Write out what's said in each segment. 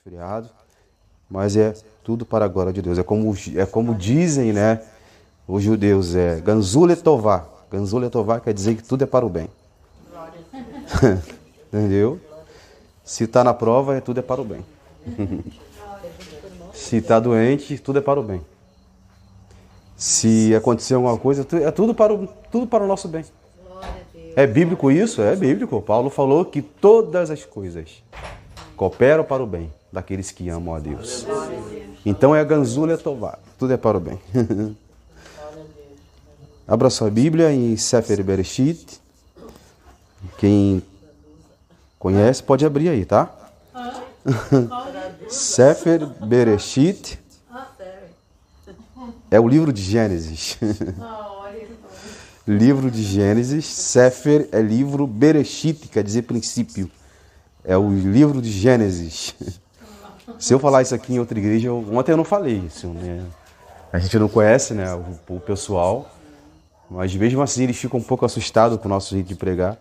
resfriado, mas é tudo para a glória de Deus. É como dizem, né, os judeus, Ganzul Letová. Ganzul Letová quer dizer que tudo é para o bem. Entendeu? Se está na prova, tudo é para o bem. Se está doente, tudo é para o bem. Se acontecer alguma coisa, é tudo para o nosso bem. É bíblico isso? É bíblico. Paulo falou que todas as coisas cooperam para o bem daqueles que amam a Deus. Então é Ganzul Letová. Tudo é para o bem. Abra sua Bíblia em Sefer Bereshit. Quem conhece pode abrir aí, tá? Sefer Bereshit é o livro de Gênesis. Livro de Gênesis. Sefer é livro, Bereshit quer dizer princípio. É o livro de Gênesis. Se eu falar isso aqui em outra igreja, ontem eu não falei isso, né? A gente não conhece, né, o pessoal, mas mesmo assim eles ficam um pouco assustados com o nosso jeito de pregar,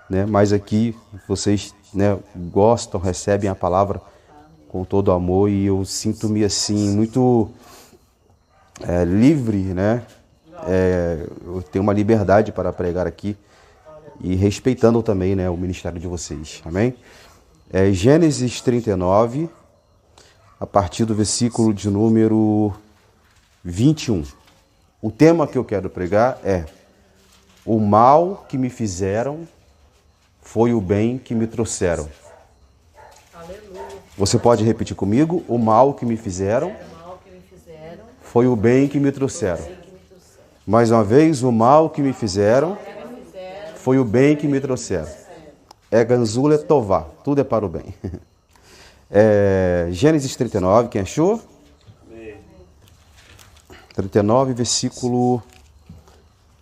né? Mas aqui vocês, né, gostam, recebem a palavra com todo amor e eu sinto-me assim muito livre, né? Eu tenho uma liberdade para pregar aqui e respeitando também, né, o ministério de vocês. Amém? Gênesis 39, a partir do versículo de número 21. O tema que eu quero pregar é: o mal que me fizeram foi o bem que me trouxeram. Aleluia. Você pode repetir comigo? O mal que me fizeram foi o bem que me trouxeram. Mais uma vez, o mal que me fizeram foi o bem que me trouxeram. É Ganzul Letová, tudo é para o bem. Gênesis 39, quem achou? 39, versículo,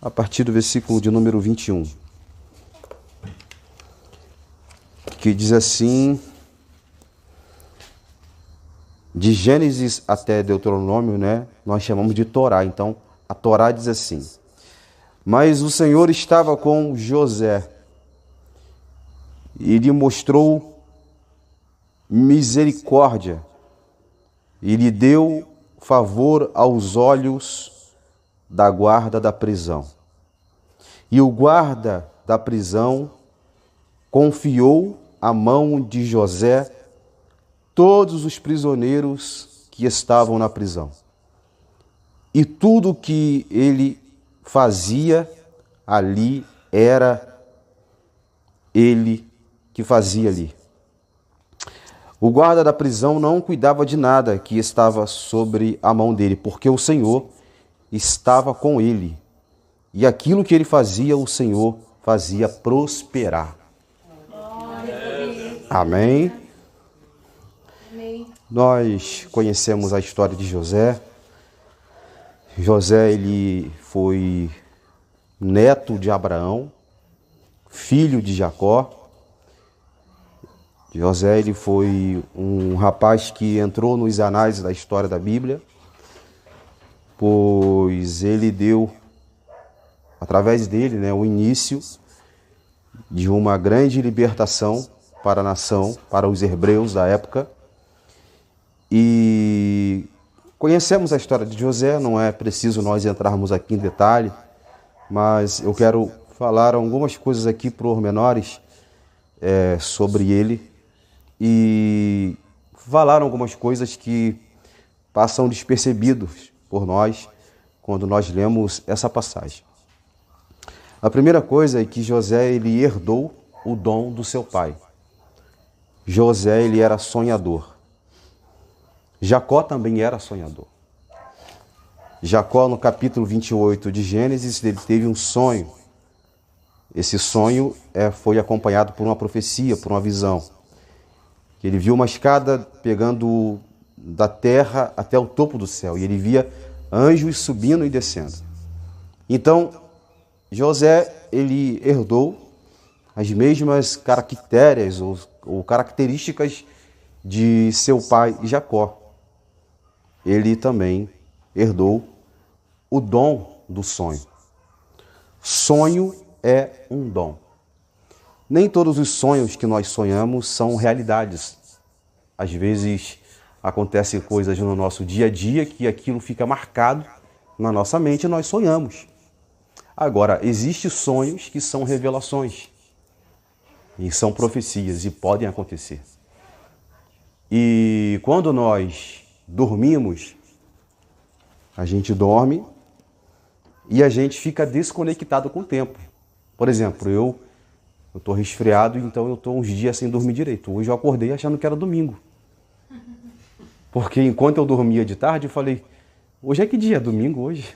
a partir do versículo de número 21. Que diz assim, de Gênesis até Deuteronômio, né? Nós chamamos de Torá. Então, a Torá diz assim: mas o Senhor estava com José e lhe mostrou misericórdia e lhe deu favor aos olhos da guarda da prisão. E o guarda da prisão confiou à mão de José todos os prisioneiros que estavam na prisão. E tudo que ele fazia ali era ele que fazia ali. O guarda da prisão não cuidava de nada que estava sobre a mão dele, porque o Senhor estava com ele. E aquilo que ele fazia, o Senhor fazia prosperar. Amém? Nós conhecemos a história de José. José, ele foi neto de Abraão, filho de Jacó. José, ele foi um rapaz que entrou nos anais da história da Bíblia, pois ele deu, através dele, né, o início de uma grande libertação para a nação, para os hebreus da época. E conhecemos a história de José, não é preciso nós entrarmos aqui em detalhe, mas eu quero falar algumas coisas aqui pormenores sobre ele e falar algumas coisas que passam despercebidos por nós quando nós lemos essa passagem. A primeira coisa é que José, ele herdou o dom do seu pai. José, ele era sonhador. Jacó também era sonhador. Jacó, no capítulo 28 de Gênesis, ele teve um sonho. Esse sonho foi acompanhado por uma profecia, por uma visão. Ele viu uma escada pegando da terra até o topo do céu. E ele via anjos subindo e descendo. Então, José, ele herdou as mesmas caracteres ou características de seu pai Jacó. Ele também herdou o dom do sonho. Sonho é um dom. Nem todos os sonhos que nós sonhamos são realidades. Às vezes acontecem coisas no nosso dia a dia que aquilo fica marcado na nossa mente e nós sonhamos. Agora, existem sonhos que são revelações e são profecias e podem acontecer. E quando nós dormimos, a gente dorme e a gente fica desconectado com o tempo. Por exemplo, eu estou resfriado, então eu estou uns dias sem dormir direito. Hoje eu acordei achando que era domingo. Porque enquanto eu dormia de tarde, eu falei, hoje é que dia? Domingo hoje?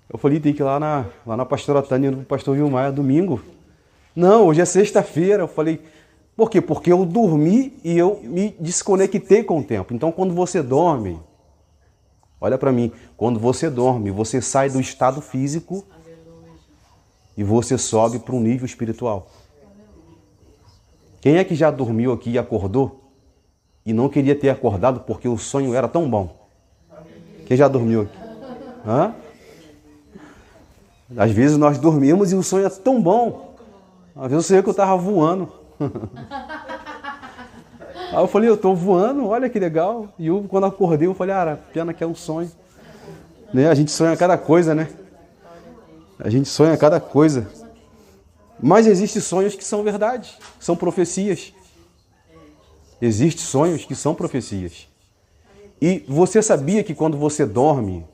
Eu falei, tem que ir lá na pastora Tânia, no pastor Vilmar, é domingo. Não, hoje é sexta-feira. Eu falei, por quê? Porque eu dormi e eu me desconectei com o tempo. Então, quando você dorme, olha para mim, quando você dorme, você sai do estado físico e você sobe para um nível espiritual. Quem é que já dormiu aqui e acordou e não queria ter acordado porque o sonho era tão bom? Quem já dormiu aqui? Hã? Às vezes nós dormimos e o sonho é tão bom. Às vezes eu sei que eu estava voando. Aí eu falei, eu estou voando, olha que legal. E eu, quando acordei, eu falei, pena que é um sonho. Né? A gente sonha cada coisa, né? A gente sonha cada coisa. Mas existem sonhos que são verdade, são profecias. Existem sonhos que são profecias. E você sabia que quando você dorme,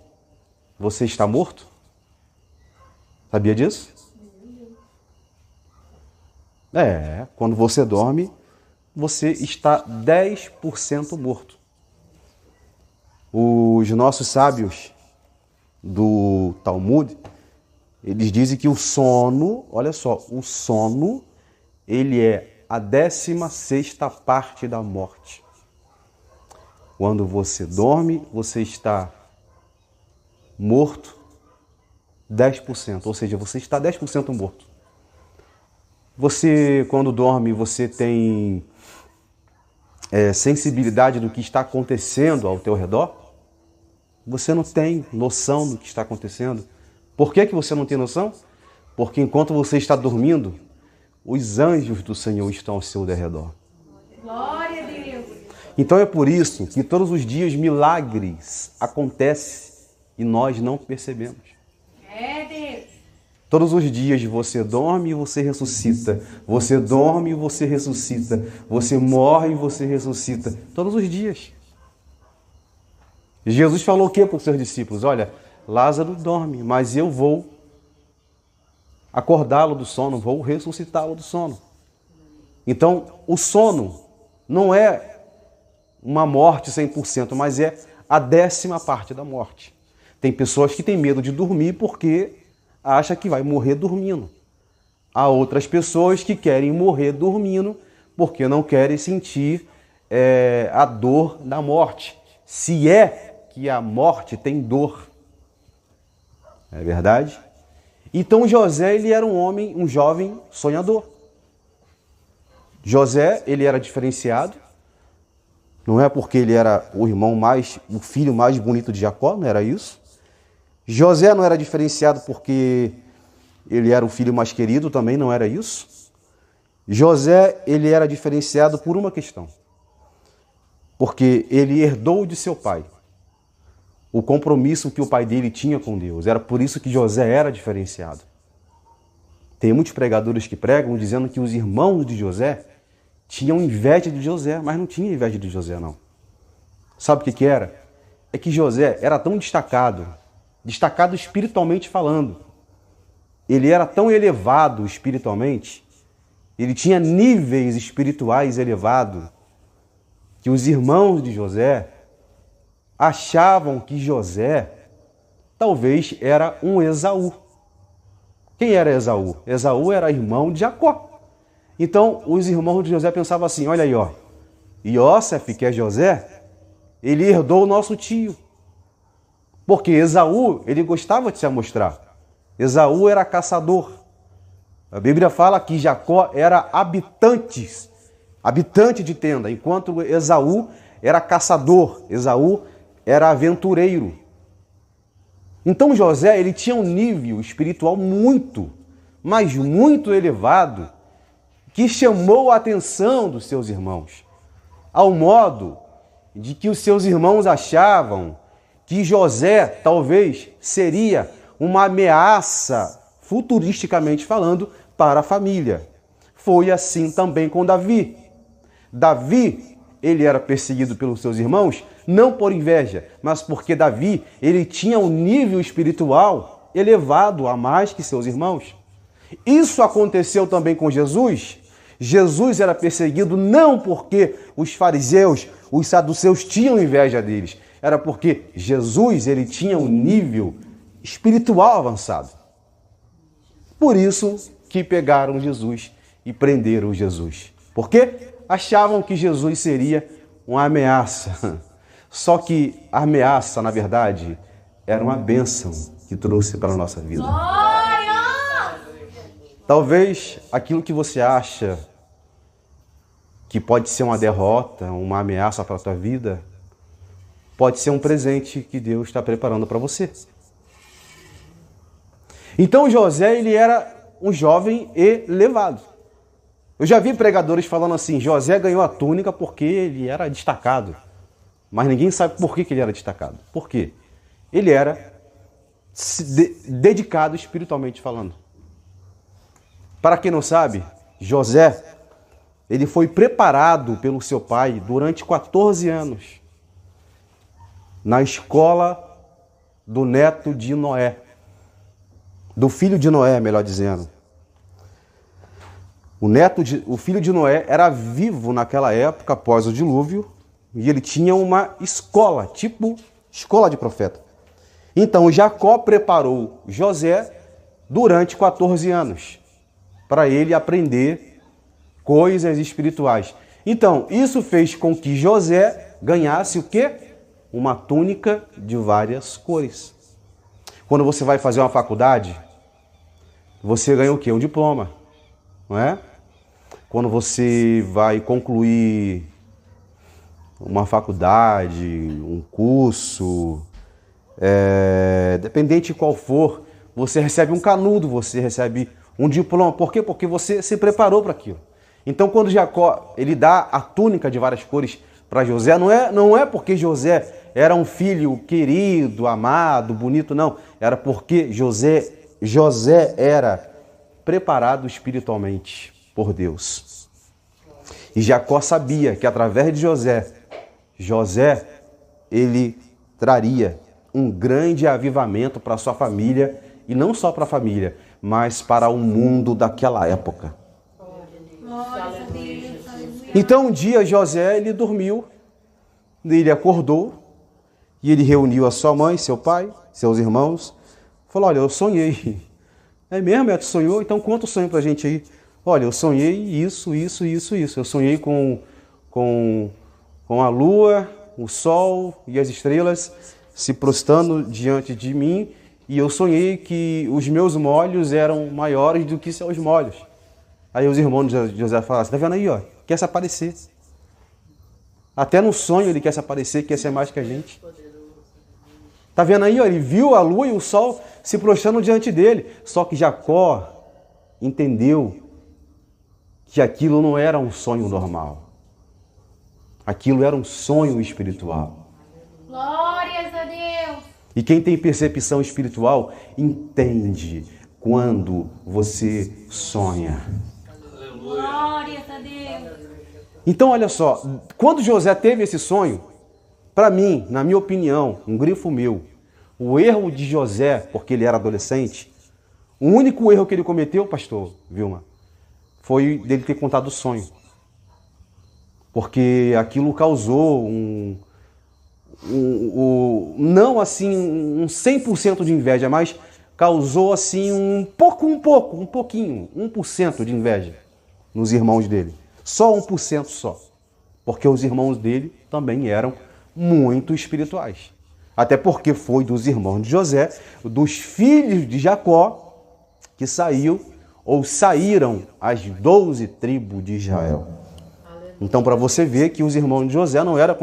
você está morto? Sabia disso? Quando você dorme, você está 10% morto. Os nossos sábios do Talmud, eles dizem que o sono, olha só, o sono, ele é a 16ª parte da morte. Quando você dorme, você está morto 10%, ou seja, você está 10% morto. Você, quando dorme, você tem sensibilidade do que está acontecendo ao teu redor? Você não tem noção do que está acontecendo. Por que você não tem noção? Porque enquanto você está dormindo, os anjos do Senhor estão ao seu derredor. Glória a Deus! Então é por isso que todos os dias milagres acontecem e nós não percebemos. Deus! Todos os dias você dorme e você ressuscita. Você dorme e você ressuscita. Você morre e você ressuscita. Todos os dias. Jesus falou o que para os seus discípulos? Olha, Lázaro dorme, mas eu vou acordá-lo do sono, vou ressuscitá-lo do sono. Então, o sono não é uma morte 100%, mas é a 10ª parte da morte. Tem pessoas que têm medo de dormir porque acham que vai morrer dormindo. Há outras pessoas que querem morrer dormindo porque não querem sentir a dor da morte. Se é que a morte tem dor. É verdade? Então José, ele era um jovem sonhador. José, ele era diferenciado. Não é porque ele era o filho mais bonito de Jacó, não era isso. José não era diferenciado porque ele era o filho mais querido, também não era isso. José, ele era diferenciado por uma questão. Porque ele herdou de seu pai o compromisso que o pai dele tinha com Deus. Era por isso que José era diferenciado. Tem muitos pregadores que pregam dizendo que os irmãos de José tinham inveja de José, mas não tinha inveja de José, não. Sabe o que era? É que José era tão destacado espiritualmente falando. Ele era tão elevado espiritualmente, ele tinha níveis espirituais elevados, que os irmãos de José achavam que José talvez era um Esaú. Quem era Esaú? Esaú era irmão de Jacó. Então, os irmãos de José pensavam assim, olha aí, Iósef, que é José, ele herdou o nosso tio. Porque Esaú, ele gostava de se amostrar. Esaú era caçador. A Bíblia fala que Jacó era habitante de tenda, enquanto Esaú era caçador, Esaú era aventureiro. Então José, ele tinha um nível espiritual muito, mas muito elevado, que chamou a atenção dos seus irmãos. ao modo de que os seus irmãos achavam que José talvez seria uma ameaça, futuristicamente falando, para a família. Foi assim também com Davi. Davi, ele era perseguido pelos seus irmãos, não por inveja, mas porque Davi, ele tinha um nível espiritual elevado a mais que seus irmãos. Isso aconteceu também com Jesus. Jesus era perseguido não porque os fariseus, os saduceus tinham inveja deles, era porque Jesus, ele tinha um nível espiritual avançado. Por isso que pegaram Jesus e prenderam Jesus. Por quê? Achavam que Jesus seria uma ameaça. Só que a ameaça, na verdade, era uma bênção que trouxe para a nossa vida. Talvez aquilo que você acha que pode ser uma derrota, uma ameaça para a tua vida, pode ser um presente que Deus está preparando para você. Então José, ele era um jovem elevado. Eu já vi pregadores falando assim, José ganhou a túnica porque ele era destacado. Mas ninguém sabe por que ele era destacado. Por quê? Ele era dedicado espiritualmente falando. Para quem não sabe, José, ele foi preparado pelo seu pai durante 14 anos na escola do neto de Noé. Do filho de Noé, melhor dizendo. O filho de Noé era vivo naquela época, após o dilúvio, e ele tinha uma escola, tipo escola de profeta. Então Jacó preparou José durante 14 anos, para ele aprender coisas espirituais. Então, isso fez com que José ganhasse o quê? Uma túnica de várias cores. Quando você vai fazer uma faculdade, você ganha o quê? Um diploma, não é? Quando você vai concluir uma faculdade, um curso, dependente de qual for, você recebe um canudo, você recebe um diploma. Por quê? Porque você se preparou para aquilo. Então, quando Jacó ele dá a túnica de várias cores para José, não é porque José era um filho querido, amado, bonito, não. Era porque José era preparado espiritualmente por Deus. E Jacó sabia que através de José, ele traria um grande avivamento para sua família, e não só para a família, mas para o mundo daquela época. Então um dia José, ele dormiu, ele acordou, e ele reuniu a sua mãe, seu pai, seus irmãos, falou, olha, eu sonhei. É mesmo? Tu sonhou? Então conta o sonho pra gente aí. Olha, eu sonhei isso. Eu sonhei com a lua, o sol e as estrelas se prostrando diante de mim, e eu sonhei que os meus molhos eram maiores do que seus molhos. Aí os irmãos de José falaram, tá vendo aí, ó, quer se aparecer. Até no sonho ele quer se aparecer, quer ser mais que a gente. Tá vendo aí, ó, ele viu a lua e o sol se prostrando diante dele. Só que Jacó entendeu que aquilo não era um sonho normal. Aquilo era um sonho espiritual. Glórias a Deus. E quem tem percepção espiritual entende quando você sonha. Glórias a Deus. Então, olha só, quando José teve esse sonho, para mim, na minha opinião, um grifo meu, o erro de José, porque ele era adolescente, o único erro que ele cometeu, pastor Vilma, foi dele ter contado o sonho. Porque aquilo causou não assim um 100% de inveja, mas causou assim um pouquinho, 1% de inveja nos irmãos dele. Só 1% só. Porque os irmãos dele também eram muito espirituais. Até porque foi dos irmãos de José, dos filhos de Jacó, que saíram as 12 tribos de Israel. Então, para você ver que os irmãos de José não eram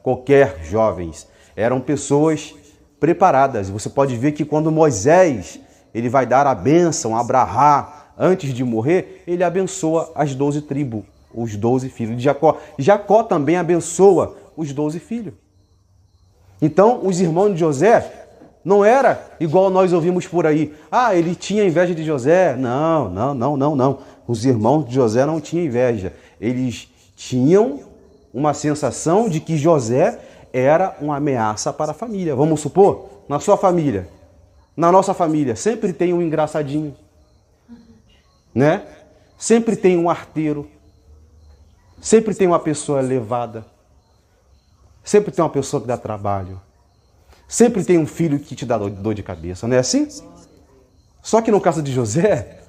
qualquer jovens, eram pessoas preparadas. Você pode ver que quando Moisés ele vai dar a bênção a Abraham antes de morrer, ele abençoa as 12 tribos os 12 filhos de Jacó. Jacó também abençoa os 12 filhos. Então, os irmãos de José não era igual nós ouvimos por aí. Ah, ele tinha inveja de José. Não. Os irmãos de José não tinham inveja. Eles tinham uma sensação de que José era uma ameaça para a família. Vamos supor, na sua família, na nossa família, sempre tem um engraçadinho, né? Sempre tem um arteiro, sempre tem uma pessoa levada, sempre tem uma pessoa que dá trabalho, sempre tem um filho que te dá dor de cabeça, não é assim? Só que no caso de José,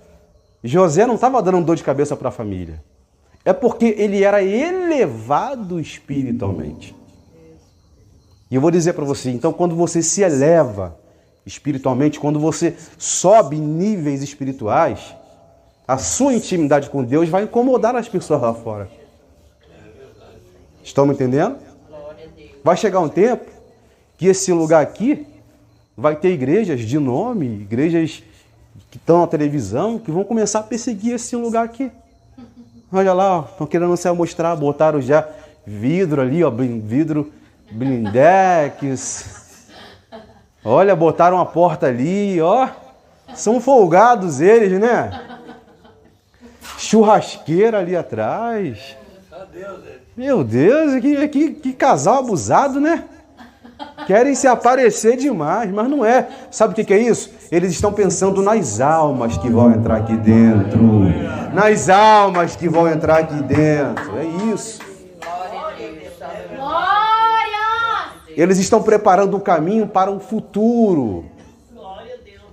José não estava dando dor de cabeça para a família. É porque ele era elevado espiritualmente. E eu vou dizer para você, então, quando você se eleva espiritualmente, quando você sobe níveis espirituais, a sua intimidade com Deus vai incomodar as pessoas lá fora. Estão me entendendo? Vai chegar um tempo que esse lugar aqui vai ter igrejas de nome, igrejas que estão na televisão, que vão começar a perseguir esse lugar aqui. Olha lá, estão querendo se mostrar, botaram já vidro ali, ó, vidro blindex. Olha, botaram uma porta ali, ó. São folgados eles, né? Churrasqueira ali atrás. Meu Deus, que casal abusado, né? Querem se aparecer demais, mas não é. Sabe o que é isso? Eles estão pensando nas almas que vão entrar aqui dentro. Nas almas que vão entrar aqui dentro. É isso. Glória! Eles estão preparando o caminho para um futuro.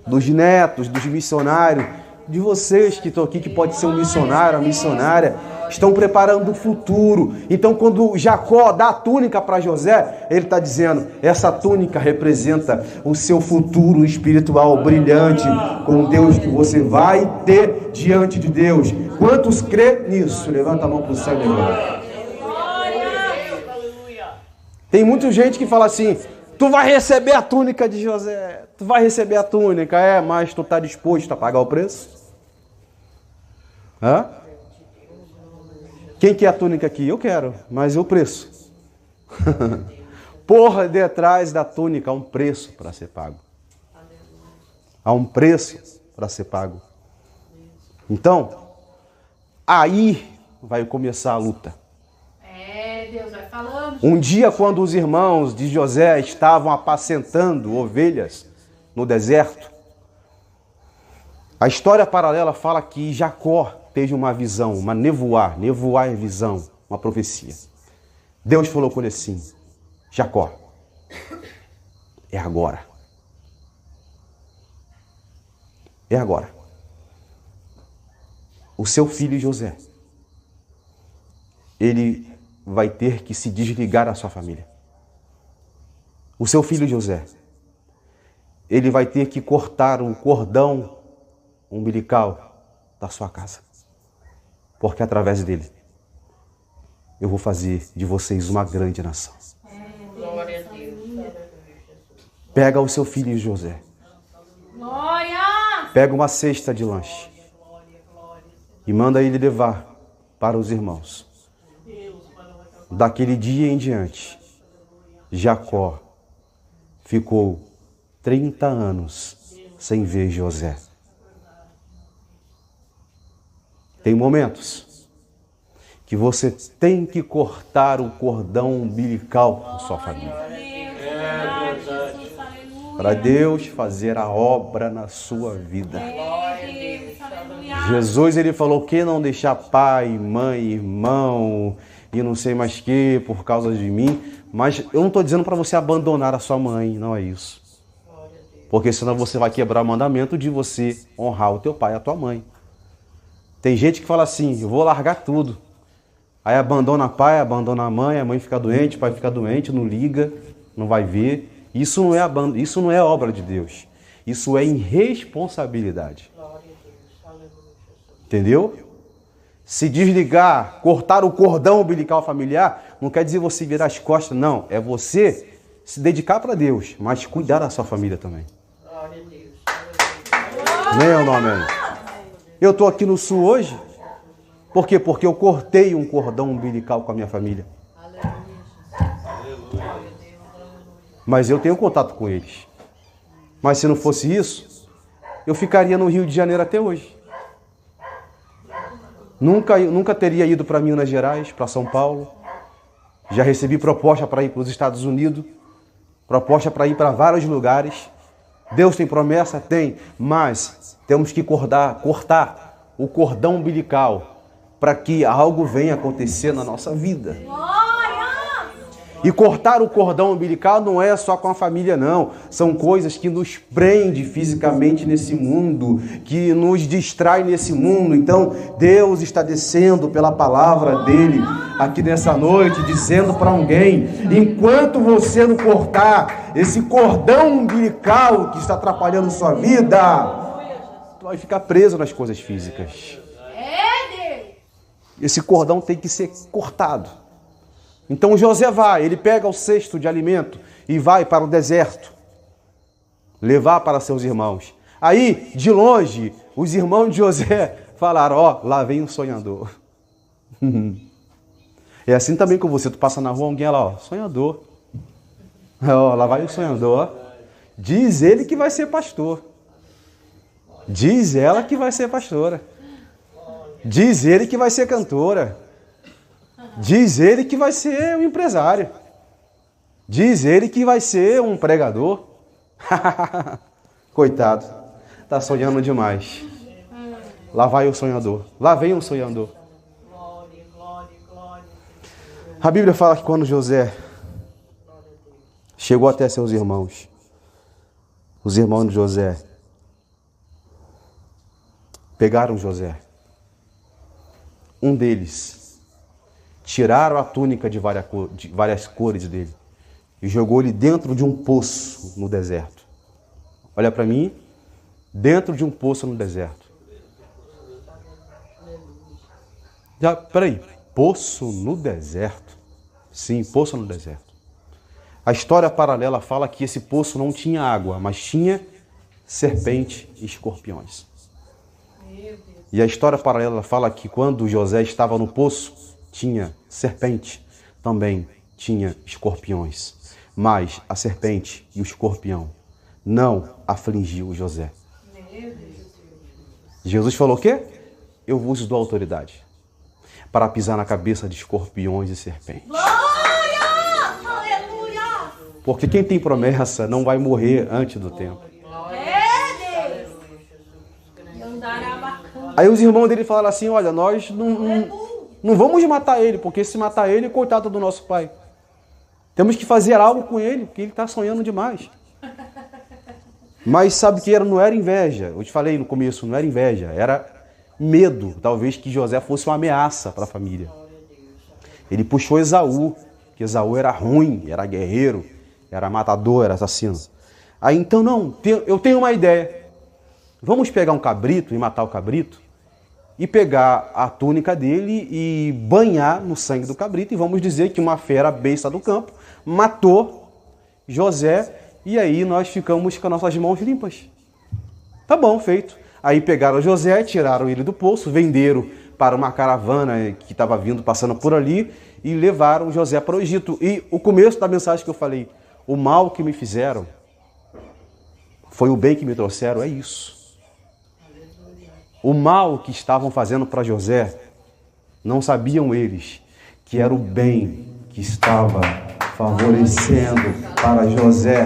Dos netos, dos missionários, de vocês que estão aqui, que pode ser um missionário, uma missionária. Estão preparando o futuro. Então, quando Jacó dá a túnica para José, ele está dizendo, essa túnica representa o seu futuro espiritual brilhante com Deus que você vai ter diante de Deus. Quantos crê nisso? Levanta a mão para o céu e levanta. Tem muita gente que fala assim, tu vai receber a túnica de José, tu vai receber a túnica, mas tu está disposto a pagar o preço? Hã? Quem quer a túnica aqui? Eu quero, mas e o preço? Por detrás da túnica há um preço para ser pago. Há um preço para ser pago. Então, aí vai começar a luta. Deus vai falando. Um dia, quando os irmãos de José estavam apacentando ovelhas no deserto, a história paralela fala que Jacó teve uma visão, uma nevoar é visão, uma profecia. Deus falou com ele assim, Jacó, é agora. É agora. O seu filho José, ele vai ter que se desligar da sua família. O seu filho José, ele vai ter que cortar o cordão umbilical da sua casa. Porque através dele, eu vou fazer de vocês uma grande nação. Glória a Deus. Pega o seu filho José. Glória! Pega uma cesta de lanche. E manda ele levar para os irmãos. Daquele dia em diante, Jacó ficou 30 anos sem ver José. Tem momentos que você tem que cortar o cordão umbilical da sua família. Para Deus fazer a obra na sua vida. Jesus, ele falou que não deixar pai, mãe, irmão e não sei mais que por causa de mim. Mas eu não estou dizendo para você abandonar a sua mãe, não é isso. Porque senão você vai quebrar o mandamento de você honrar o teu pai e a tua mãe. Tem gente que fala assim, eu vou largar tudo. Aí abandona pai, abandona a mãe fica doente, o pai fica doente, não liga, não vai ver. Isso não é obra de Deus. Isso é irresponsabilidade. Entendeu? Se desligar, cortar o cordão umbilical familiar, não quer dizer você virar as costas, não. É você se dedicar para Deus, mas cuidar da sua família também. Nem é o nome aí. Eu estou aqui no sul hoje, Por quê? Porque eu cortei um cordão umbilical com a minha família. Mas eu tenho contato com eles. Mas se não fosse isso, eu ficaria no Rio de Janeiro até hoje. Nunca teria ido para Minas Gerais, para São Paulo. Já recebi proposta para ir para os Estados Unidos, proposta para ir para vários lugares. Deus tem promessa? Tem, mas temos que cortar o cordão umbilical para que algo venha acontecer na nossa vida. E cortar o cordão umbilical não é só com a família, não. São coisas que nos prendem fisicamente nesse mundo, que nos distrai nesse mundo. Então, Deus está descendo pela palavra dele aqui nessa noite, dizendo para alguém: enquanto você não cortar esse cordão umbilical que está atrapalhando sua vida, tu vai ficar preso nas coisas físicas. Esse cordão tem que ser cortado. Então José ele pega o cesto de alimento e vai para o deserto, levar para seus irmãos. Aí, de longe, os irmãos de José falaram: ó, lá vem um sonhador. É assim também com você, tu passa na rua, alguém lá, ó, sonhador. Ó, lá vai o sonhador. Diz ele que vai ser pastor. Diz ela que vai ser pastora. Diz ele que vai ser cantora. Diz ele que vai ser um empresário. Diz ele que vai ser um pregador. Coitado, está sonhando demais. Lá vai o sonhador. Lá vem um sonhador. A Bíblia fala que quando José chegou até seus irmãos, os irmãos de José pegaram José. Um deles tiraram a túnica de várias cores dele e jogou ele dentro de um poço no deserto. Olha para mim, dentro de um poço no deserto. Peraí, poço no deserto? Sim, poço no deserto. A história paralela fala que esse poço não tinha água, mas tinha serpente e escorpiões. E a história paralela fala que quando José estava no poço, tinha serpente, também tinha escorpiões. Mas a serpente e o escorpião não afligiu José. Jesus falou o quê? Eu vos dou autoridade para pisar na cabeça de escorpiões e serpentes. Porque quem tem promessa não vai morrer antes do tempo. Aí os irmãos dele falaram assim: olha, nós não vamos matar ele, porque se matar ele, coitado do nosso pai. Temos que fazer algo com ele, porque ele está sonhando demais. Mas sabe que não era inveja. Eu te falei no começo, não era inveja, era medo. Talvez que José fosse uma ameaça para a família. Ele puxou Esaú, que Esaú era ruim, era guerreiro, era matador, era assassino. Aí então, eu tenho uma ideia. Vamos pegar um cabrito e matar o cabrito e pegar a túnica dele e banhar no sangue do cabrito e vamos dizer que uma fera besta do campo matou José e aí nós ficamos com as nossas mãos limpas. Tá bom, feito. Aí pegaram José, tiraram ele do poço, venderam para uma caravana que estava vindo, passando por ali e levaram José para o Egito. E o começo da mensagem que eu falei, o mal que me fizeram foi o bem que me trouxeram, é isso. O mal que estavam fazendo para José, não sabiam eles que era o bem que estava favorecendo para José,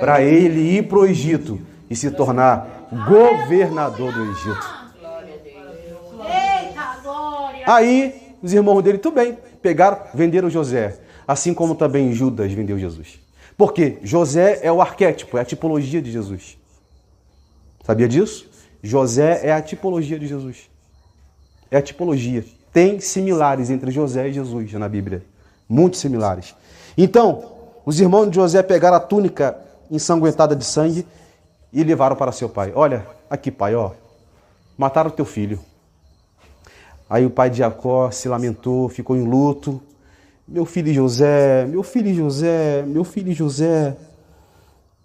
para ele ir para o Egito e se tornar governador do Egito. Eita, glória! Aí, os irmãos dele, tudo bem, pegaram, venderam José, assim como também Judas vendeu Jesus. Porque José é o arquétipo, é a tipologia de Jesus. Sabia disso? José é a tipologia de Jesus. É a tipologia. Tem similares entre José e Jesus na Bíblia. Muito similares. Então, os irmãos de José pegaram a túnica ensanguentada de sangue e levaram para seu pai. Olha, aqui pai, ó, mataram teu filho. Aí o pai de Jacó se lamentou, ficou em luto. Meu filho José, meu filho José, meu filho José.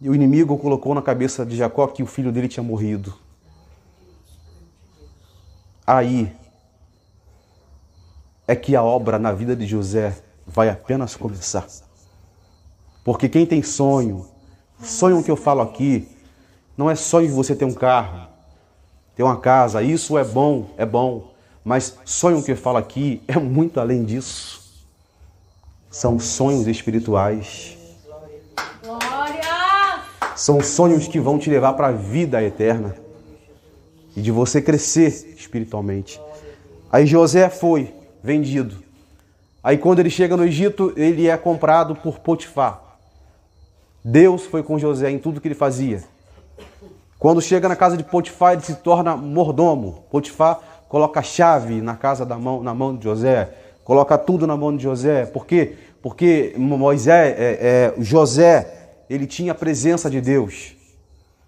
E o inimigo colocou na cabeça de Jacó que o filho dele tinha morrido. Aí, é que a obra na vida de José vai apenas começar. Porque quem tem sonho que eu falo aqui, não é sonho de você ter um carro, ter uma casa, isso é bom, mas sonho que eu falo aqui é muito além disso. São sonhos espirituais. Glória! São sonhos que vão te levar para a vida eterna e de você crescer espiritualmente. Aí José foi vendido. Aí quando ele chega no Egito, ele é comprado por Potifar. Deus foi com José em tudo que ele fazia. Quando chega na casa de Potifar, ele se torna mordomo. Potifar coloca a chave na mão de José, coloca tudo na mão de José. Por quê? Porque José, ele tinha a presença de Deus.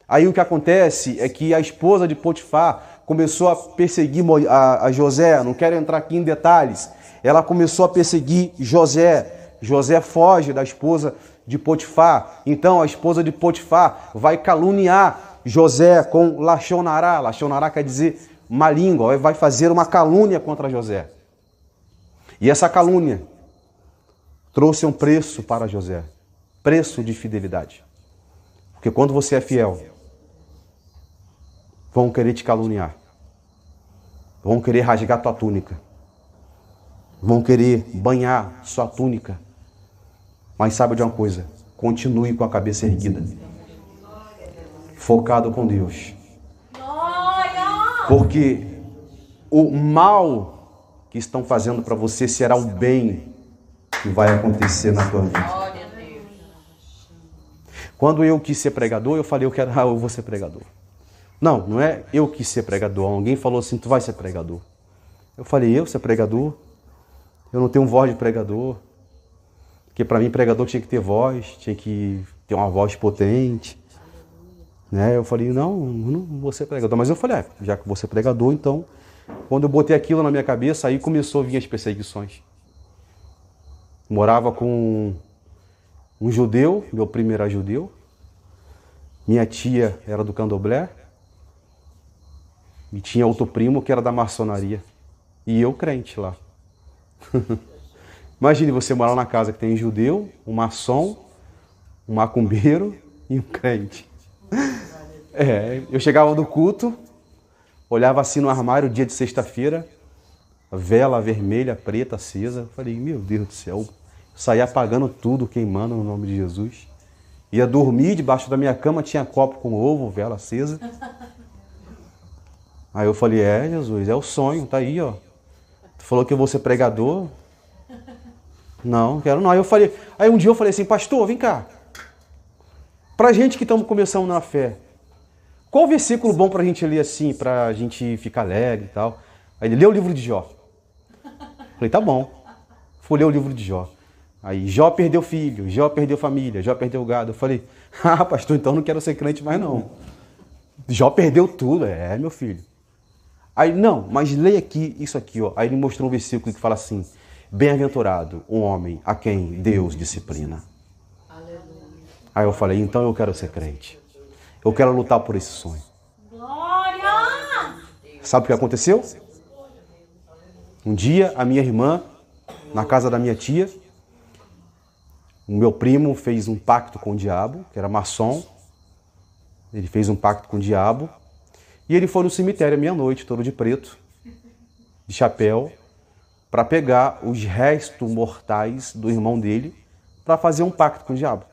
Aí o que acontece é que a esposa de Potifar começou a perseguir a José. Não quero entrar aqui em detalhes. Ela começou a perseguir José. José foge da esposa de Potifar. Então a esposa de Potifar vai caluniar José com Lachonará. Lachonará quer dizer má língua. Vai fazer uma calúnia contra José. E essa calúnia trouxe um preço para José. Preço de fidelidade. Porque quando você é fiel, vão querer te caluniar. Vão querer rasgar tua túnica. Vão querer banhar sua túnica. Mas sabe de uma coisa? Continue com a cabeça erguida. Focado com Deus. Glória! Porque o mal que estão fazendo para você será o bem que vai acontecer na tua vida. Glória a Deus. Quando eu quis ser pregador, eu falei, eu vou ser pregador. Não é eu quis ser pregador. Alguém falou assim, tu vai ser pregador. Eu falei, eu ser pregador? Eu não tenho voz de pregador. Porque para mim pregador tinha que ter voz, tinha que ter uma voz potente. Né? Eu falei, não vou ser pregador. Mas eu falei, já que vou ser pregador, então, quando eu botei aquilo na minha cabeça, aí começou a vir as perseguições. Morava com um judeu, meu primo era judeu. Minha tia era do candomblé. E tinha outro primo que era da maçonaria. E eu crente lá. Imagine você morar na casa que tem um judeu, um maçom, um macumbeiro e um crente. Eu chegava do culto, olhava assim no armário, dia de sexta-feira, vela vermelha, preta, acesa. Eu falei, meu Deus do céu, saía apagando tudo, queimando no nome de Jesus. Ia dormir, debaixo da minha cama tinha copo com ovo, vela acesa. Aí eu falei, Jesus, é o sonho, tá aí, ó. Tu falou que eu vou ser pregador? Não quero não. Aí um dia eu falei assim, pastor, vem cá. Pra gente que estamos começando na fé, qual versículo bom pra gente ler assim, pra gente ficar alegre e tal? Aí ele leu o livro de Jó. Falei, tá bom. Fui ler o livro de Jó. Aí Jó perdeu filho, Jó perdeu família, Jó perdeu gado. Eu falei, pastor, então não quero ser crente mais não. Jó perdeu tudo, meu filho. Aí, não, mas leia aqui, isso aqui, ó. Aí ele mostrou um versículo que fala assim, bem-aventurado um homem a quem Deus disciplina. Aleluia. Aí eu falei, então eu quero ser crente. Eu quero lutar por esse sonho. Glória! Sabe o que aconteceu? Um dia, a minha irmã, na casa da minha tia, o meu primo fez um pacto com o diabo, que era maçom. Ele fez um pacto com o diabo. E ele foi no cemitério à meia-noite, todo de preto, de chapéu, para pegar os restos mortais do irmão dele para fazer um pacto com o diabo.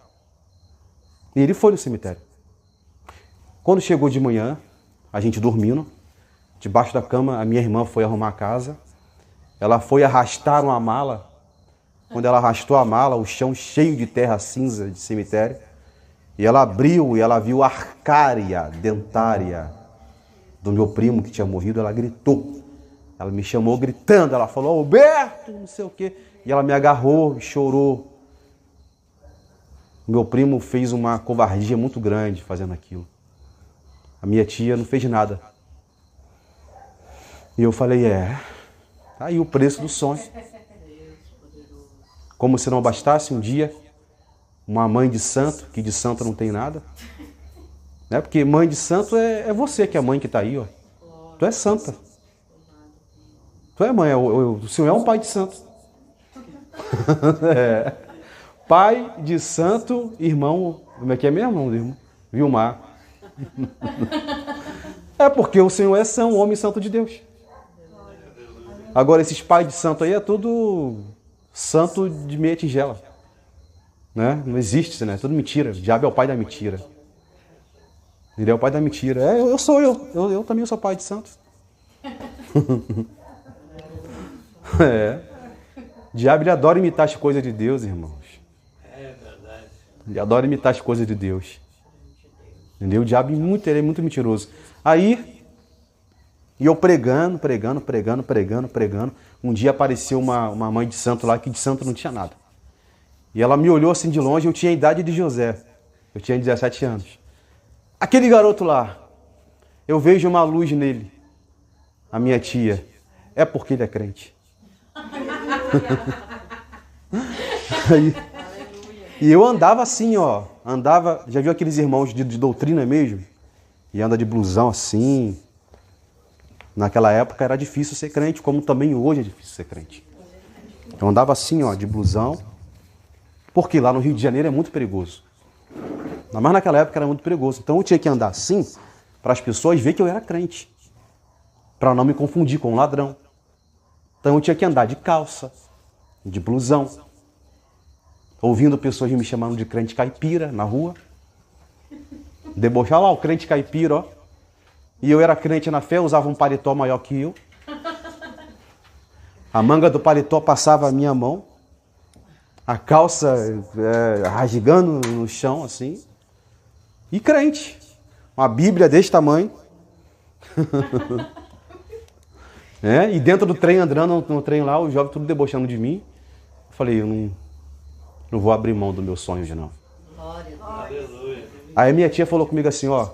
E ele foi no cemitério. Quando chegou de manhã, a gente dormindo, debaixo da cama, a minha irmã foi arrumar a casa. Ela foi arrastar uma mala. Quando ela arrastou a mala, o chão cheio de terra cinza de cemitério. E ela abriu e ela viu a arcária dentária do meu primo que tinha morrido. Ela gritou. Ela me chamou gritando. Ela falou, Alberto, não sei o quê. E ela me agarrou e chorou. Meu primo fez uma covardia muito grande fazendo aquilo. A minha tia não fez nada. E eu falei, tá aí o preço do sonho. Como se não bastasse um dia, uma mãe de santo, que de santo não tem nada. Né? Porque mãe de santo é você que é a mãe que está aí. Ó. Tu é santa. Tu é mãe, o senhor é um pai de santo. É. Pai de santo, irmão, como é que é mesmo, irmão? Vilmar. É porque o senhor é um homem santo de Deus. Agora, esses pais de santo aí é tudo santo de meia tigela. Né? Não existe isso, né? É tudo mentira. O diabo é o pai da mentira. Ele é o pai da mentira. É, eu sou eu. Eu também sou pai de santo. É. O diabo, ele adora imitar as coisas de Deus, irmãos. É verdade. Ele adora imitar as coisas de Deus. Entendeu? O diabo ele é muito mentiroso. Aí, e eu pregando. Um dia apareceu uma mãe de santo lá, que de santo não tinha nada. E ela me olhou assim de longe, eu tinha a idade de José. Eu tinha 17 anos. Aquele garoto lá, eu vejo uma luz nele. A minha tia, é porque ele é crente. Aí, e eu andava assim, ó. Já viu aqueles irmãos de doutrina mesmo? E anda de blusão assim. Naquela época era difícil ser crente, como também hoje é difícil ser crente. Eu andava assim, ó, de blusão. Porque lá no Rio de Janeiro é muito perigoso. Mas naquela época era muito perigoso. Então eu tinha que andar assim para as pessoas verem que eu era crente. Para não me confundir com um ladrão. Então eu tinha que andar de calça, de blusão. Ouvindo pessoas me chamando de crente caipira na rua. Debochar lá, o crente caipira, ó. E eu era crente na fé, usava um paletó maior que eu. A manga do paletó passava a minha mão. A calça rasgando no chão, assim. E crente. Uma Bíblia desse tamanho. E dentro do trem, andando no trem lá, os jovens tudo debochando de mim. Eu falei, eu não vou abrir mão do meu sonho hoje, não. Aleluia. Aí minha tia falou comigo assim, ó.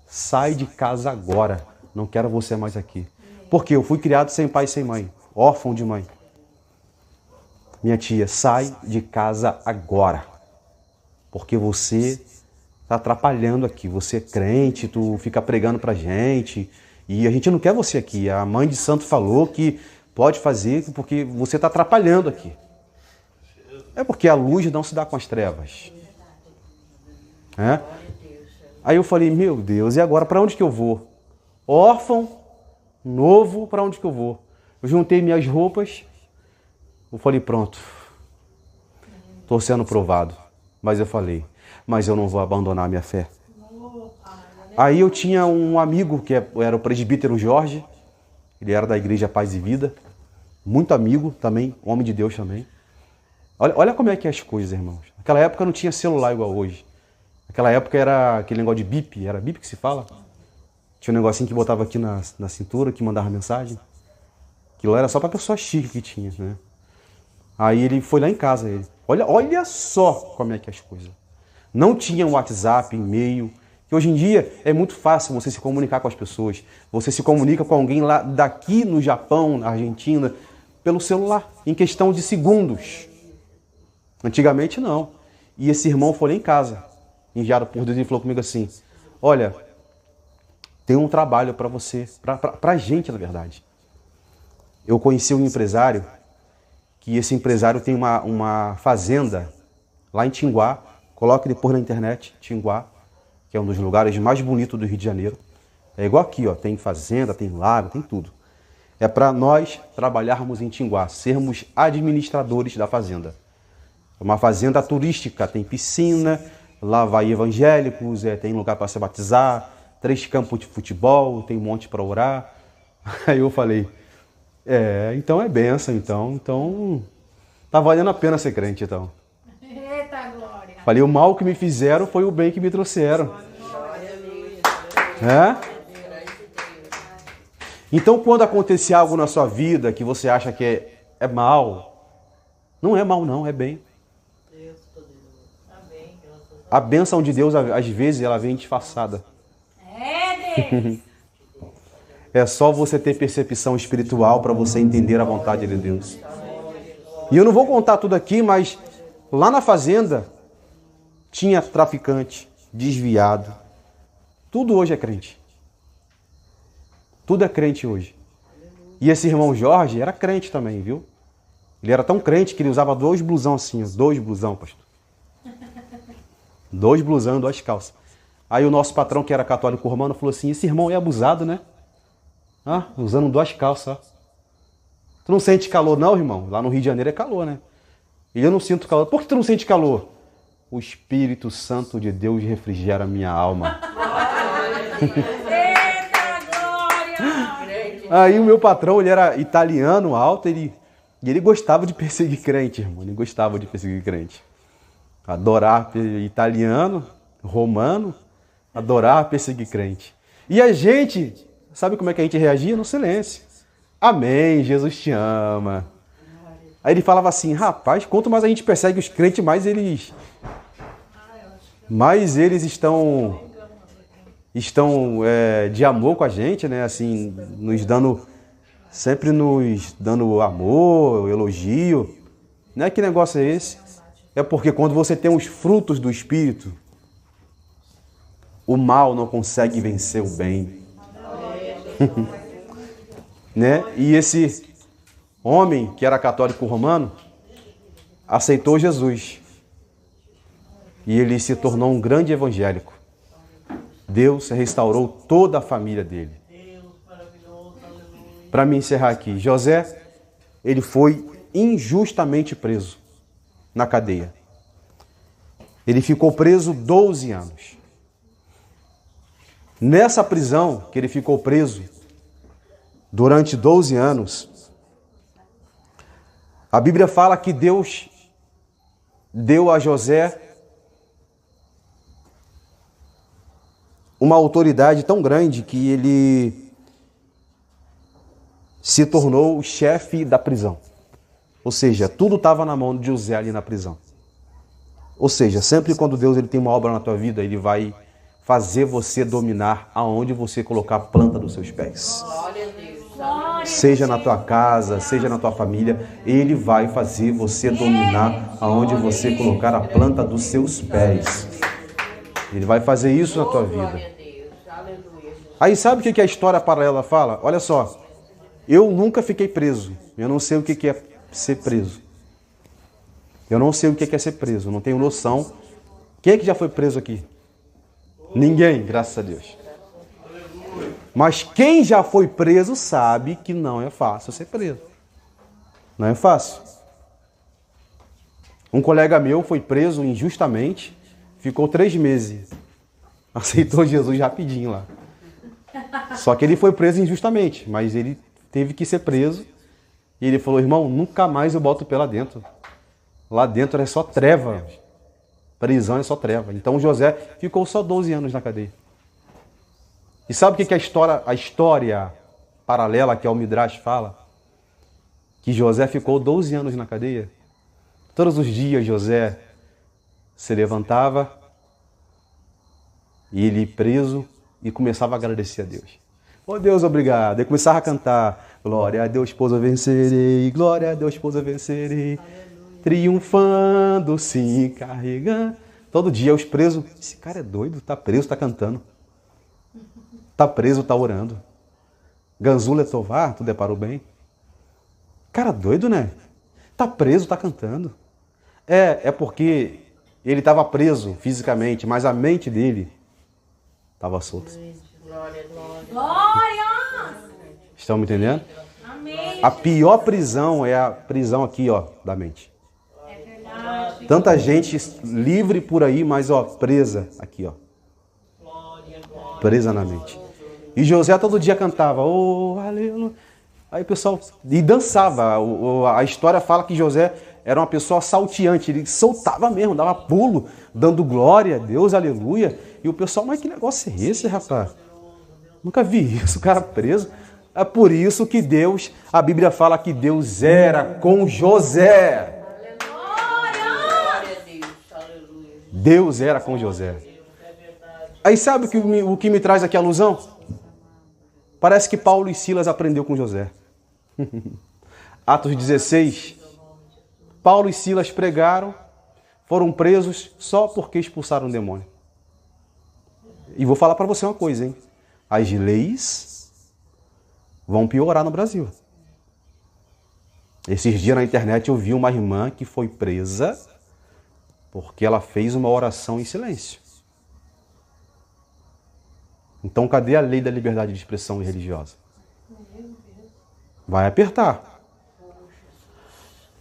Sai de casa agora. Não quero você mais aqui. Porque eu fui criado sem pai e sem mãe. Órfão de mãe. Minha tia, sai de casa agora. Porque você está atrapalhando aqui. Você é crente, tu fica pregando pra gente. E a gente não quer você aqui. A mãe de santo falou que pode fazer porque você está atrapalhando aqui. É porque a luz não se dá com as trevas. É? Aí eu falei, meu Deus, e agora para onde que eu vou? Órfão, novo, para onde que eu vou? Eu juntei minhas roupas. Eu falei, pronto, estou sendo provado. Mas eu falei, mas eu não vou abandonar a minha fé. Aí eu tinha um amigo, que era o presbítero Jorge, ele era da igreja Paz e Vida, muito amigo também, homem de Deus também. Olha como é que é as coisas, irmãos. Naquela época não tinha celular igual hoje. Naquela época era aquele negócio de bip, era bip que se fala? Tinha um negocinho que botava aqui na cintura, que mandava mensagem. Aquilo era só para pessoa chique que tinha, né? Aí ele foi lá em casa, ele. Olha só como é que é as coisas. Não tinha WhatsApp, e-mail, que hoje em dia é muito fácil você se comunicar com as pessoas. Você se comunica com alguém lá daqui no Japão, na Argentina, pelo celular, em questão de segundos. Antigamente não. E esse irmão foi lá em casa, enviado por Deus, e falou comigo assim, olha, tem um trabalho para você, para a gente, na verdade. Eu conheci um empresário, que esse empresário tem uma fazenda lá em Tinguá. Coloque depois na internet, Tinguá, que é um dos lugares mais bonitos do Rio de Janeiro. É igual aqui, ó, tem fazenda, tem lago, tem tudo. É para nós trabalharmos em Tinguá, sermos administradores da fazenda. É uma fazenda turística, tem piscina, lá vai evangélicos, tem lugar para se batizar, 3 campos de futebol, tem um monte para orar. Aí eu falei, então é bênção, então tá valendo a pena ser crente, então. Eita glória. Falei, o mal que me fizeram foi o bem que me trouxeram. Então, quando acontecer algo na sua vida que você acha que é mal, não é mal não, é bem. A bênção de Deus, às vezes, ela vem disfarçada. Deus. É só você ter percepção espiritual para você entender a vontade de Deus. E eu não vou contar tudo aqui, mas lá na fazenda tinha traficante, desviado. Tudo hoje é crente. Tudo é crente hoje. E esse irmão Jorge era crente também, viu? Ele era tão crente que ele usava 2 blusão assim, 2 blusão, pastor. 2 blusão, 2 calças. Aí o nosso patrão, que era católico romano, falou assim, esse irmão é abusado, né? Ah, usando 2 calças, ó. Tu não sente calor não, irmão? Lá no Rio de Janeiro é calor, né? E eu não sinto calor. Por que tu não sente calor? O Espírito Santo de Deus refrigera a minha alma. Eita glória! Aí o meu patrão, ele era italiano, alto, e ele gostava de perseguir crente, irmão. Ele gostava de perseguir crente. Adorar italiano, romano, adorar perseguir crente. E a gente, sabe como é que a gente reagia? No silêncio. Amém, Jesus te ama. Aí ele falava assim, rapaz, quanto mais a gente persegue os crentes, mais eles estão de amor com a gente, né? Assim, sempre nos dando amor, elogio. Não é que negócio é esse? É porque quando você tem os frutos do Espírito, o mal não consegue vencer o bem. Né? E esse homem, que era católico romano, aceitou Jesus. E ele se tornou um grande evangélico. Deus restaurou toda a família dele. Para me encerrar aqui, José, ele foi injustamente preso na cadeia. Ele ficou preso 12 anos. Nessa prisão que ele ficou preso, durante 12 anos, a Bíblia fala que Deus deu a José uma autoridade tão grande que ele se tornou o chefe da prisão. Ou seja, tudo estava na mão de José ali na prisão. Ou seja, sempre quando Deus ele tem uma obra na tua vida, ele vai fazer você dominar aonde você colocar a planta dos seus pés. Glória a Deus. Seja na tua casa, seja na tua família, ele vai fazer você dominar aonde você colocar a planta dos seus pés. Ele vai fazer isso na tua vida. Glória a Deus. Aleluia. Aí sabe o que a história paralela fala? Olha só, eu nunca fiquei preso. Eu não sei o que é ser preso. Eu não sei o que é ser preso. Eu não tenho noção. Quem é que já foi preso aqui? Ninguém, graças a Deus. Mas quem já foi preso sabe que não é fácil ser preso. Não é fácil. Um colega meu foi preso injustamente, ficou 3 meses. Aceitou Jesus rapidinho lá. Só que ele foi preso injustamente, mas ele teve que ser preso. E ele falou, irmão, nunca mais eu boto o pé lá dentro. Lá dentro é só treva. Prisão é só treva. Então José ficou só 12 anos na cadeia. E sabe o que a história paralela que o Midrash fala? Que José ficou 12 anos na cadeia. Todos os dias José se levantava e ele preso e começava a agradecer a Deus. Oh Deus, obrigado. E começava a cantar, glória a Deus, pois eu vencerei, glória a Deus, pois eu vencerei. Triunfando, sim, carregando. Todo dia os presos, esse cara é doido, tá preso, tá cantando. Tá preso, tá orando. Ganzula Tovar, tu deparou bem? Cara doido, né? Tá preso, tá cantando. É porque ele estava preso fisicamente, mas a mente dele estava solta. Glória, glória. Glória! Estão me entendendo? Amém. A pior prisão é a prisão aqui, ó, da mente. É verdade. Tanta gente livre por aí, mas ó, presa aqui, ó. Presa na mente. E José todo dia cantava, oh, aleluia. Aí o pessoal, e dançava. A história fala que José era uma pessoa salteante, ele soltava mesmo, dava pulo, dando glória a Deus, aleluia. E o pessoal, mas que negócio é esse, rapaz? Nunca vi isso, o cara preso. É por isso que Deus, a Bíblia fala que Deus era com José. Glória a Deus. Aleluia. Deus era com José. Aí sabe o que me traz aqui a alusão? Parece que Paulo e Silas aprendeu com José. Atos 16. Paulo e Silas pregaram, foram presos só porque expulsaram um demônio. E vou falar para você uma coisa, hein? As leis vão piorar no Brasil. Esses dias na internet eu vi uma irmã que foi presa porque ela fez uma oração em silêncio. Então cadê a lei da liberdade de expressão religiosa? Vai apertar.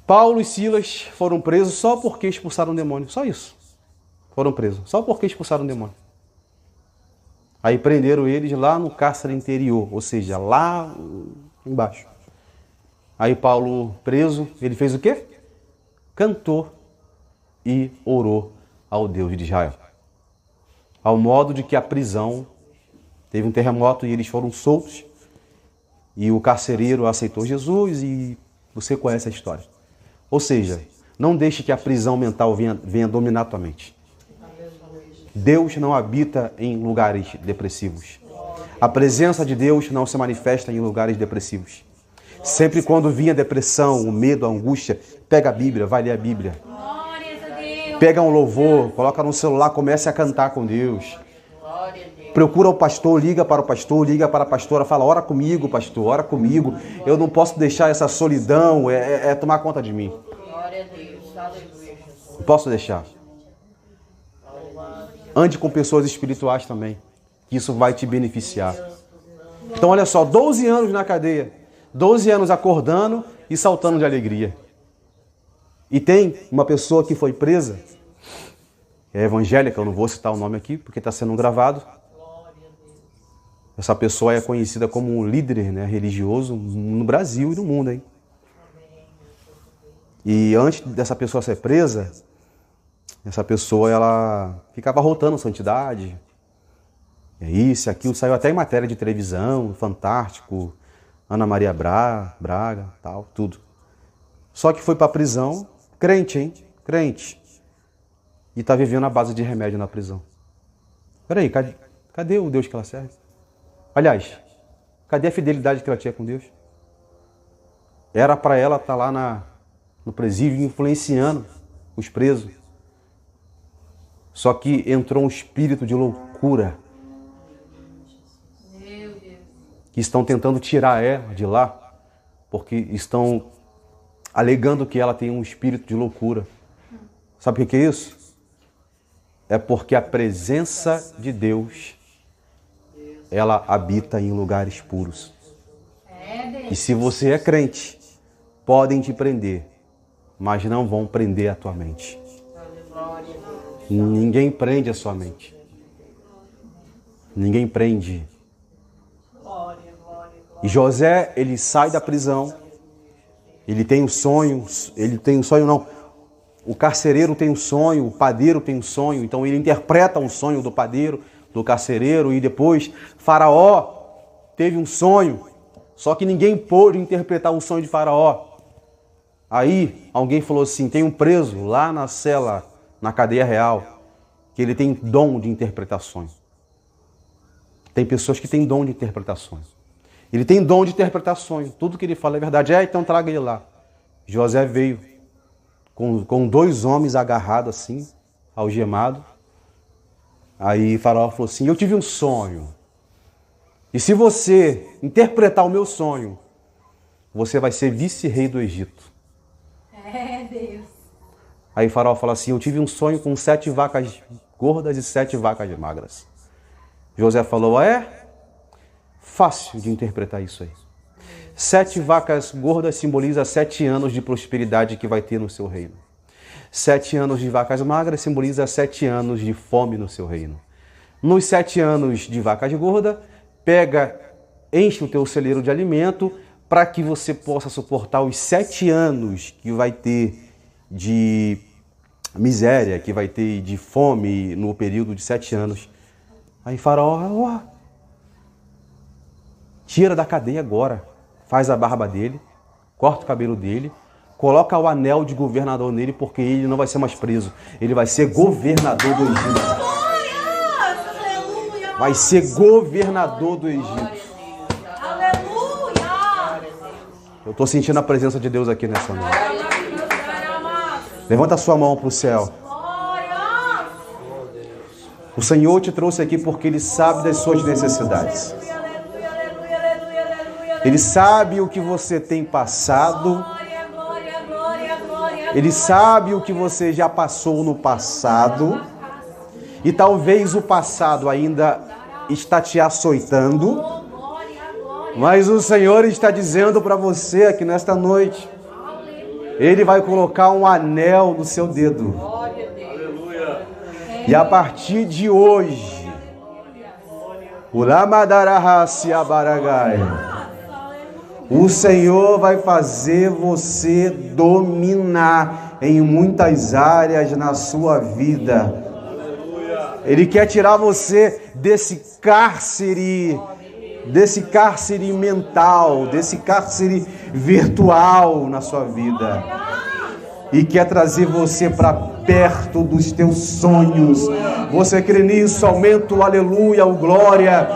Paulo e Silas foram presos só porque expulsaram um demônio. Só isso. Foram presos. Só porque expulsaram um demônio. Aí prenderam eles lá no cárcere interior. Ou seja, lá embaixo. Aí Paulo preso, ele fez o quê? Cantou e orou ao Deus de Israel. Ao modo de que a prisão teve um terremoto e eles foram soltos. E o carcereiro aceitou Jesus e você conhece a história. Ou seja, não deixe que a prisão mental venha dominar tua mente. Deus não habita em lugares depressivos. A presença de Deus não se manifesta em lugares depressivos. Sempre quando vinha a depressão, o medo, a angústia, pega a Bíblia, vai ler a Bíblia. Glórias a Deus. Pega um louvor, coloca no celular, comece a cantar com Deus. Glória a Deus. Procura o pastor, liga para o pastor, liga para a pastora, fala, ora comigo, pastor, ora comigo. Eu não posso deixar essa solidão, tomar conta de mim. Glória a Deus. Aleluia, Jesus. Não posso deixar. Ande com pessoas espirituais também, que isso vai te beneficiar. Então olha só, 12 anos na cadeia, 12 anos acordando e saltando de alegria. E tem uma pessoa que foi presa, é evangélica, eu não vou citar o nome aqui, porque está sendo gravado. Essa pessoa é conhecida como um líder, né, religioso no Brasil e no mundo, hein? E antes dessa pessoa ser presa, essa pessoa ela ficava rotando santidade. É isso, aquilo, saiu até em matéria de televisão, Fantástico, Ana Maria Braga, tal, tudo. Só que foi para a prisão, crente, hein? Crente. E está vivendo à base de remédio na prisão. Peraí, cadê o Deus que ela serve? Aliás, cadê a fidelidade que ela tinha com Deus? Era para ela estar lá no presídio influenciando os presos. Só que entrou um espírito de loucura. Que estão tentando tirar ela de lá, porque estão alegando que ela tem um espírito de loucura. Sabe o que é isso? É porque a presença de Deus, ela habita em lugares puros. E se você é crente, podem te prender, mas não vão prender a tua mente. Ninguém prende a sua mente. Ninguém prende. E José, ele sai da prisão, ele tem um sonho, o carcereiro tem um sonho, o padeiro tem um sonho, então ele interpreta um sonho do padeiro, do carcereiro, e depois Faraó teve um sonho, só que ninguém pôde interpretar o sonho de Faraó. Aí alguém falou assim, tem um preso lá na cela, na cadeia real, que ele tem dom de interpretações. Tem pessoas que têm dom de interpretações. Ele tem dom de interpretações. Tudo que ele fala é verdade. Então traga ele lá. José veio com 2 homens agarrados assim, algemados. Aí Faraó falou assim, eu tive um sonho. E se você interpretar o meu sonho, você vai ser vice-rei do Egito. É, Deus. Aí Faraó fala assim, eu tive um sonho com 7 vacas gordas e 7 vacas magras. José falou, fácil de interpretar isso aí. 7 vacas gordas simboliza 7 anos de prosperidade que vai ter no seu reino. 7 anos de vacas magras simboliza 7 anos de fome no seu reino. Nos 7 anos de vacas gordas, enche o teu celeiro de alimento para que você possa suportar os 7 anos que vai ter de miséria, que vai ter de fome no período de 7 anos. Aí Faraó, tira da cadeia agora, faz a barba dele, corta o cabelo dele, coloca o anel de governador nele, porque ele não vai ser mais preso, ele vai ser governador do Egito. Vai ser governador do Egito. Aleluia! Eu estou sentindo a presença de Deus aqui nessa noite. Levanta a sua mão para o céu. Glória! O Senhor te trouxe aqui porque Ele sabe das suas necessidades. Ele sabe o que você tem passado. Ele sabe o que você já passou no passado. E talvez o passado ainda está te açoitando. Mas o Senhor está dizendo para você aqui nesta noite. Ele vai colocar um anel no seu dedo. E a partir de hoje, o Senhor vai fazer você dominar em muitas áreas na sua vida. Ele quer tirar você desse cárcere mental, desse cárcere virtual na sua vida. E quer trazer você para perto dos teus sonhos. Você crê nisso? Aumenta o aleluia, o glória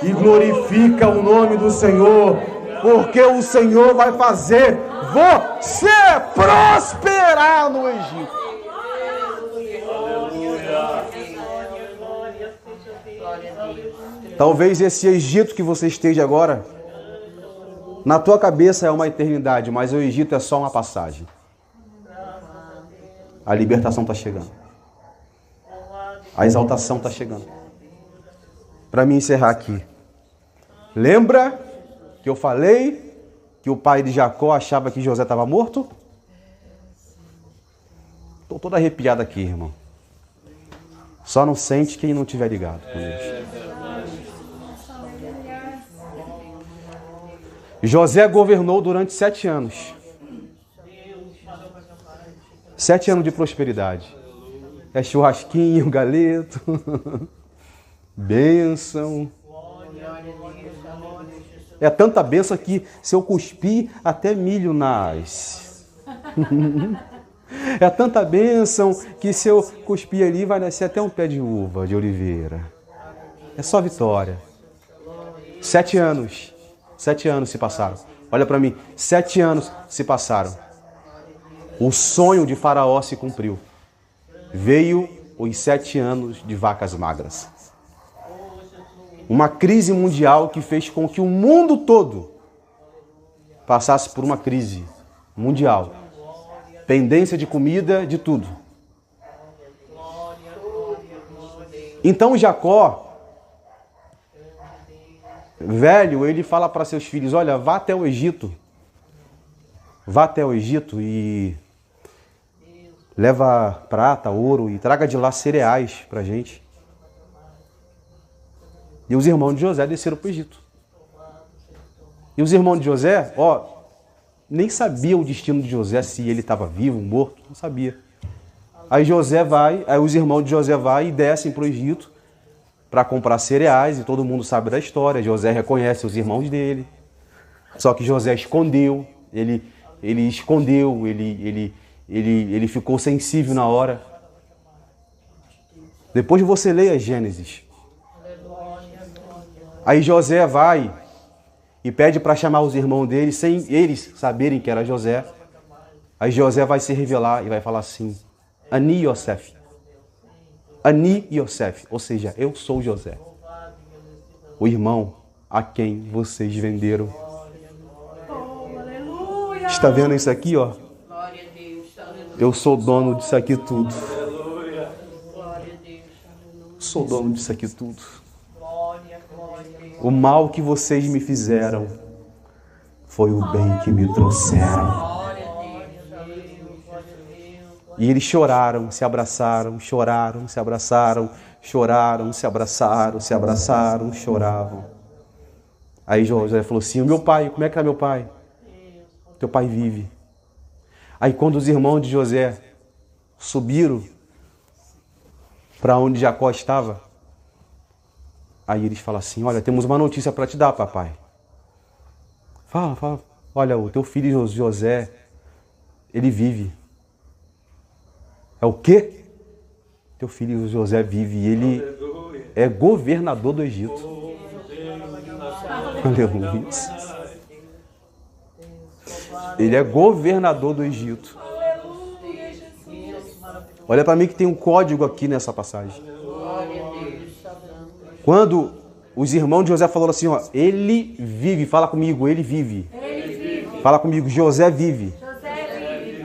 e glorifica o nome do Senhor, porque o Senhor vai fazer você prosperar no Egito. Talvez esse Egito que você esteja agora, na tua cabeça é uma eternidade, mas o Egito é só uma passagem. A libertação está chegando. A exaltação está chegando. Para me encerrar aqui. Lembra que eu falei que o pai de Jacó achava que José estava morto? Estou todo arrepiado aqui, irmão. Só não sente quem não estiver ligado com Deus. José governou durante 7 anos. 7 anos de prosperidade. É churrasquinho, galeto, bênção. É tanta bênção que se eu cuspir, até milho nasce. É tanta bênção que se eu cuspir ali, vai nascer até um pé de uva, de oliveira. É só vitória. 7 anos. 7 anos se passaram. Olha para mim. 7 anos se passaram. O sonho de Faraó se cumpriu. Veio os 7 anos de vacas magras. Uma crise mundial que fez com que o mundo todo passasse por uma crise mundial. Pendência de comida, de tudo. Então Jacó, velho, ele fala para seus filhos, olha, vá até o Egito. Vá até o Egito e leva prata, ouro e traga de lá cereais para a gente. E os irmãos de José desceram para o Egito. E os irmãos de José, nem sabia o destino de José, se ele estava vivo, morto, não sabia. Aí os irmãos de José vai e descem para o Egito para comprar cereais, e todo mundo sabe da história. José reconhece os irmãos dele. Só que José escondeu, ele escondeu, ele ficou sensível na hora. Depois você leia Gênesis. Aí José vai e pede para chamar os irmãos dele, sem eles saberem que era José. Aí José vai se revelar e vai falar assim, Ani Yosef. Ani Yosef, ou seja, eu sou José, o irmão a quem vocês venderam. Está vendo isso aqui, ó? Eu sou dono disso aqui tudo. Sou dono disso aqui tudo. O mal que vocês me fizeram foi o bem que me trouxeram. E eles choraram, se abraçaram, choraram, se abraçaram, choraram, se abraçaram, se abraçaram, choravam. Aí José falou assim, o meu pai, como é que está meu pai? Teu pai vive. Aí quando os irmãos de José subiram para onde Jacó estava, aí eles falam assim, olha, temos uma notícia para te dar, papai. Fala. Olha, o teu filho José, ele vive. É o quê? Teu filho José vive e ele é governador do Egito. Aleluia. Ele é governador do Egito. Olha para mim que tem um código aqui nessa passagem. Quando os irmãos de José falaram assim, ó, ele vive, fala comigo, ele vive. Fala comigo, José vive.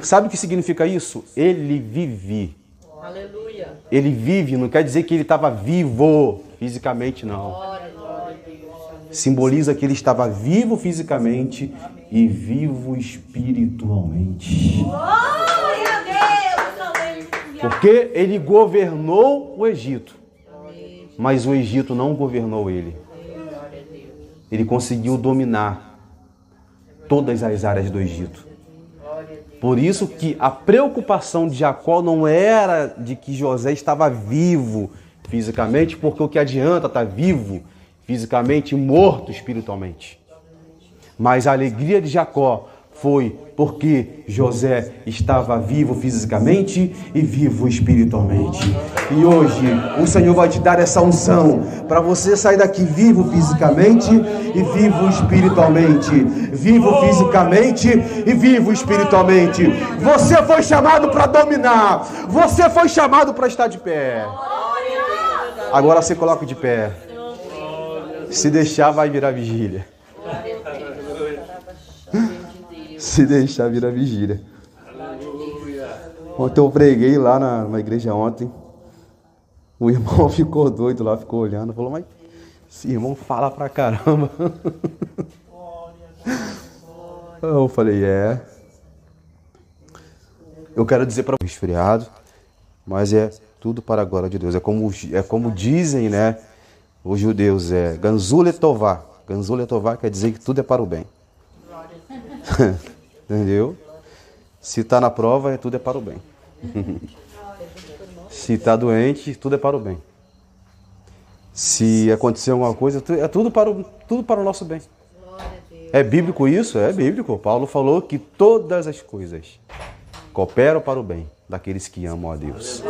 Sabe o que significa isso? Ele vive. Aleluia. Ele vive, não quer dizer que ele estava vivo fisicamente, não. Glória a Deus. Simboliza que ele estava vivo fisicamente e vivo espiritualmente. Glória a Deus. Aleluia. Porque ele governou o Egito, mas o Egito não governou ele. Ele conseguiu dominar todas as áreas do Egito. Por isso que a preocupação de Jacó não era de que José estava vivo fisicamente, porque o que adianta estar vivo fisicamente e morto espiritualmente. Mas a alegria de Jacó foi porque José estava vivo fisicamente e vivo espiritualmente. E hoje o Senhor vai te dar essa unção para você sair daqui vivo fisicamente e vivo espiritualmente. Vivo fisicamente e vivo espiritualmente. Você foi chamado para dominar. Você foi chamado para estar de pé. Agora você coloca de pé. Se deixar, vai virar vigília. Se deixar, vira vigília. Ontem eu preguei lá na igreja ontem. O irmão ficou doido lá, ficou olhando. Falou, mas esse irmão fala pra caramba. Eu falei, eu quero dizer para o resfriado, mas é tudo para a glória de Deus. É como dizem, né, os judeus, Ganzu letová. Ganzu letová quer dizer que tudo é para o bem. Entendeu? Se está na prova, tudo é para o bem. Se está doente, tudo é para o bem. Se acontecer alguma coisa, é tudo para o nosso bem. É bíblico isso? É bíblico. Paulo falou que todas as coisas cooperam para o bem daqueles que amam a Deus.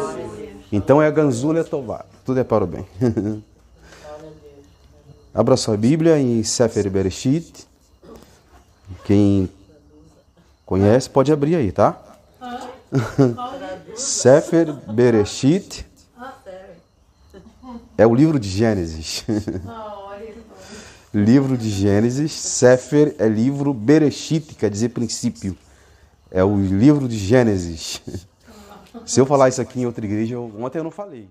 Então é Ganzu letová. Tudo é para o bem. Abra sua Bíblia em Sefer Bereshit. Quem conhece pode abrir aí, tá? Sefer Bereshit é o livro de Gênesis. Livro de Gênesis. Sefer é livro, Bereshit quer dizer princípio. É o livro de Gênesis. Se eu falar isso aqui em outra igreja, ontem eu não falei.